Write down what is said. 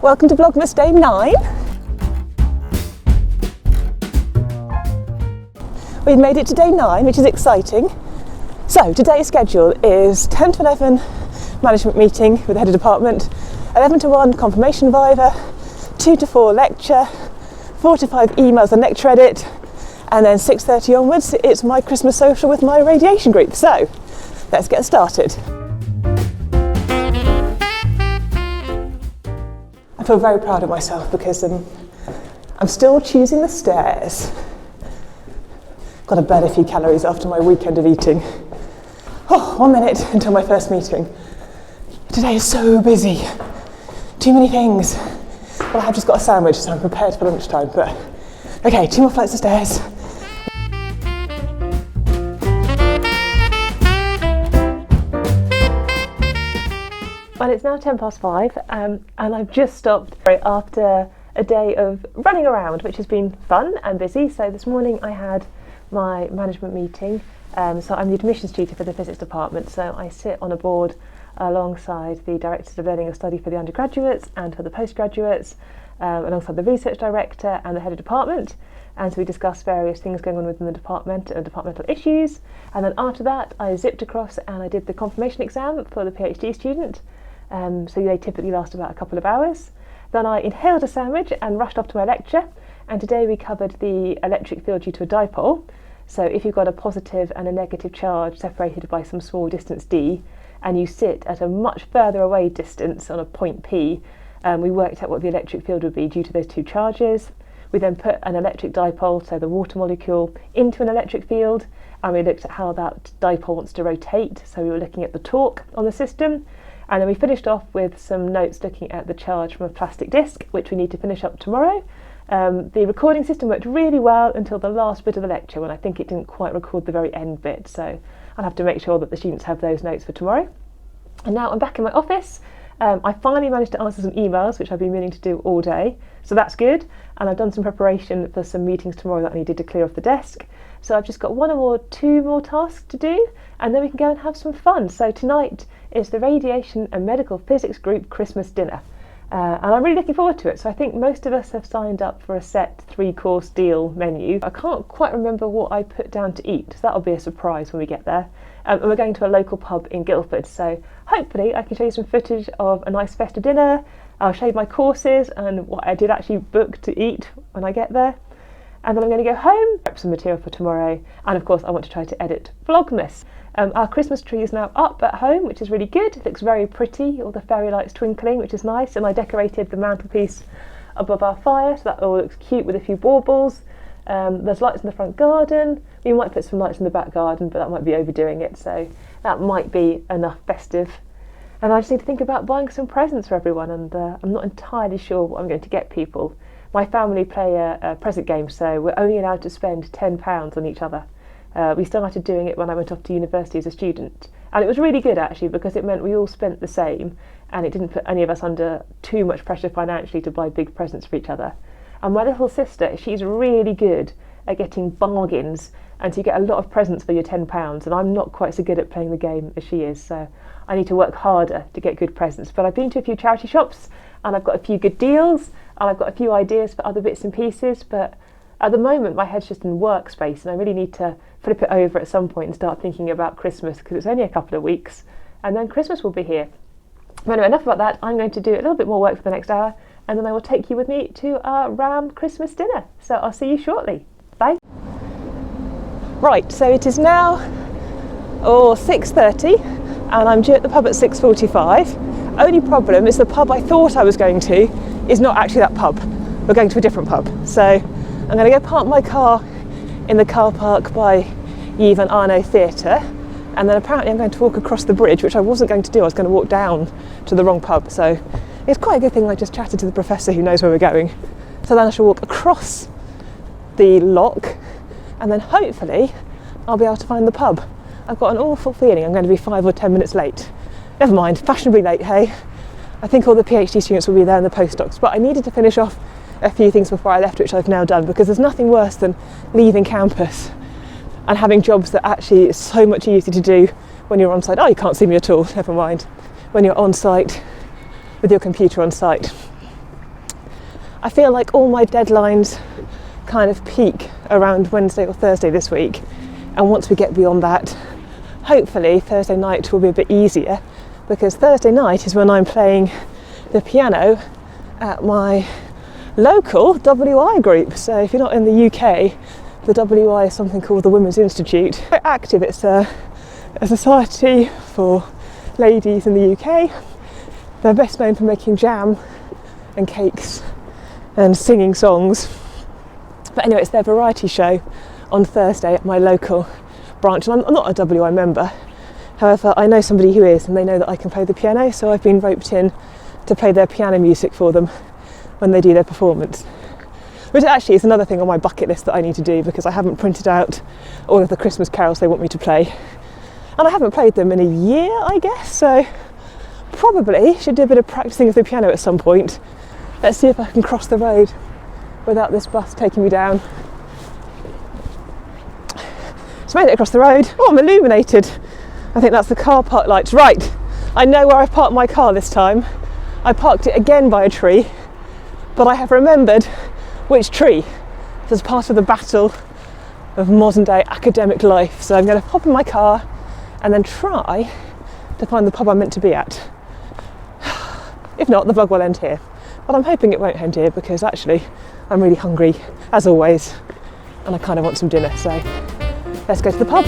Welcome to Vlogmas Day 9. We've made it to Day 9, which is exciting. So today's schedule is 10 to 11 management meeting with the head of department, 11 to 1 confirmation viva, 2 to 4 lecture, 4 to 5 emails and lecture edit, and then 6:30 onwards it's my Christmas social with my radiation group. So let's get started. I feel very proud of myself because I'm still choosing the stairs. Got to burn a few calories after my weekend of eating. Oh, 1 minute until my first meeting. Today is so busy. Too many things. Well, I have just got a sandwich, so I'm prepared for lunchtime, but okay, 2 more flights of stairs. Well, it's now 5:10 and I've just stopped after a day of running around, which has been fun and busy. So this morning I had my management meeting. So I'm the admissions tutor for the physics department, so I sit on a board alongside the directors of learning and study for the undergraduates and for the postgraduates, alongside the research director and the head of department. And so we discuss various things going on within the department and departmental issues. And then after that I zipped across and I did the confirmation exam for the PhD student. So they typically last about a couple of hours. Then I inhaled a sandwich and rushed off to my lecture. And today we covered the electric field due to a dipole. So if you've got a positive and a negative charge separated by some small distance d, and you sit at a much further away distance on a point P, we worked out what the electric field would be due to those two charges. We then put an electric dipole, so the water molecule, into an electric field, and we looked at how that dipole wants to rotate. So we were looking at the torque on the system. And then we finished off with some notes looking at the charge from a plastic disc, which we need to finish up tomorrow. The recording system worked really well until the last bit of the lecture, when I think it didn't quite record the very end bit. So I'll have to make sure that the students have those notes for tomorrow. And now I'm back in my office. I finally managed to answer some emails, which I've been meaning to do all day. So that's good. And I've done some preparation for some meetings tomorrow that I needed to clear off the desk. So I've just got 2 more tasks to do, and then we can go and have some fun. So tonight is the Radiation and Medical Physics Group Christmas dinner. And I'm really looking forward to it. So I think most of us have signed up for a set 3-course deal menu. I can't quite remember what I put down to eat, so that'll be a surprise when we get there. And we're going to a local pub in Guildford, so hopefully I can show you some footage of a nice festive dinner. I'll show you my courses and what I did actually book to eat when I get there. And then I'm going to go home, prep some material for tomorrow, and of course I want to try to edit Vlogmas. Our Christmas tree is now up at home, which is really good. It looks very pretty, all the fairy lights twinkling, which is nice, and I decorated the mantelpiece above our fire, so that all looks cute with a few baubles. There's lights in the front garden. We might put some lights in the back garden, but that might be overdoing it, so that might be enough festive. And I just need to think about buying some presents for everyone, and I'm not entirely sure what I'm going to get people. My family play a present game, so we're only allowed to spend £10 on each other. We started doing it when I went off to university as a student, and it was really good actually, because it meant we all spent the same and it didn't put any of us under too much pressure financially to buy big presents for each other. And my little sister, she's really good at getting bargains, and so you get a lot of presents for your £10, and I'm not quite so good at playing the game as she is, so I need to work harder to get good presents. But I've been to a few charity shops and I've got a few good deals, and I've got a few ideas for other bits and pieces, but at the moment my head's just in workspace, and I really need to flip it over at some point and start thinking about Christmas, because it's only a couple of weeks and then Christmas will be here. But anyway, enough about that. I'm going to do a little bit more work for the next hour, and then I will take you with me to our round Christmas dinner. So I'll see you shortly. Bye. Right, so it is now 6:30 and I'm due at the pub at 6:45. Only problem is the pub I thought I was going to is not actually that pub. We're going to a different pub. So I'm going to go park my car in the car park by Yves and Arno Theatre, and then apparently I'm going to walk across the bridge, which I wasn't going to do. I was going to walk down to the wrong pub. So it's quite a good thing I just chatted to the professor who knows where we're going. So then I shall walk across the lock, and then hopefully I'll be able to find the pub. I've got an awful feeling I'm going to be 5 or 10 minutes late. Never mind, fashionably late, hey? I think all the PhD students will be there and the postdocs, but I needed to finish off a few things before I left, which I've now done, because there's nothing worse than leaving campus and having jobs that actually is so much easier to do when you're on site. Oh, you can't see me at all, never mind. When you're on site with your computer on site. I feel like all my deadlines kind of peak around Wednesday or Thursday this week, and once we get beyond that, hopefully Thursday night will be a bit easier, because Thursday night is when I'm playing the piano at my local WI group. So if you're not in the UK, the WI is something called the Women's Institute. Very active. It's a society for ladies in the UK. They're best known for making jam and cakes and singing songs. But anyway, it's their variety show on Thursday at my local branch, and I'm not a WI member. However, I know somebody who is, and they know that I can play the piano, so I've been roped in to play their piano music for them when they do their performance. Which actually is another thing on my bucket list that I need to do, because I haven't printed out all of the Christmas carols they want me to play. And I haven't played them in a year, I guess, so probably should do a bit of practicing of the piano at some point. Let's see if I can cross the road without this bus taking me down. Just made it across the road. Oh, I'm illuminated. I think that's the car park lights. Right, I know where I've parked my car this time. I parked it again by a tree, but I have remembered which tree. This is part of the battle of modern day academic life. So I'm going to hop in my car and then try to find the pub I'm meant to be at. If not, the vlog will end here. But I'm hoping it won't end here, because actually I'm really hungry, as always, and I kind of want some dinner. So let's go to the pub.